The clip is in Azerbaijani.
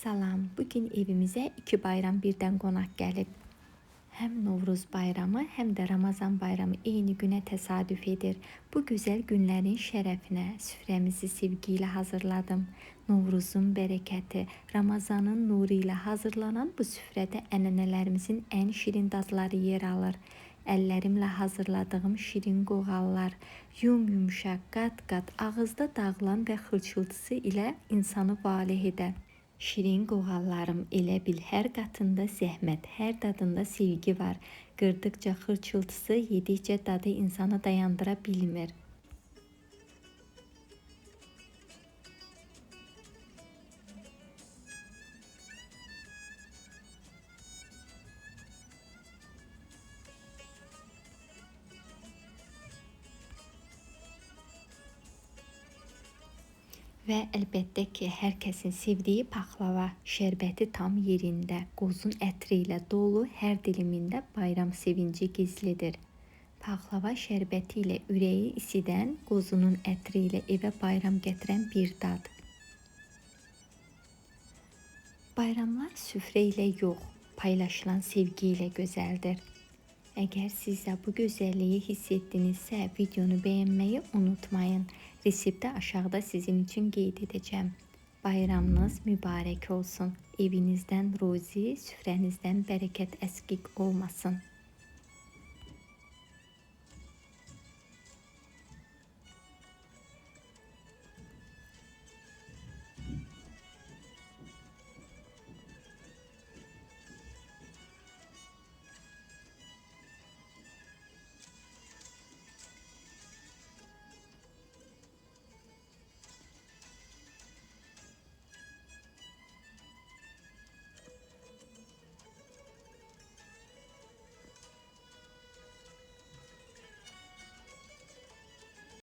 Salam, bugün evimizə 2 bayram birdən qonaq gəlib. Həm Novruz bayramı, həm də Ramazan bayramı eyni günə təsadüf edir. Bu gözəl günlərin şərəfinə süfrəmizi sevgi ilə hazırladım. Novruzun bərəkəti, Ramazanın nuru ilə hazırlanan bu süfrədə ənənələrimizin ən şirin dadları yer alır. Əllərimlə hazırladığım şirin qoğallar, yumuşaq, qat-qat, ağızda dağılan və xırçıltısı ilə insanı valeh edən. Şirin qoğallarım, elə bil hər qatında zəhmət, hər dadında sevgi var. Qırdıqca xırçıltısı, yedikcə dadı insanı dayandıra bilmir. Və əlbəttə ki, hər kəsin sevdiyi paxlava, şərbəti tam yerində, qozun ətri ilə dolu, hər dilimində bayram sevinci gizlidir. Paxlava şərbəti ilə ürəyi isidən, qozunun ətri ilə evə bayram gətirən bir dad. Bayramlar süfrə ilə yox, paylaşılan sevgi ilə gözəldir. Əgər siz də bu gözəlliyi hiss etdinizsə, videonu bəyənməyi unutmayın. Resepti aşağıda sizin üçün qeyd edəcəm. Bayramınız mübarək olsun. Evinizdən ruzi, süfrənizdən bərəkət əskik olmasın.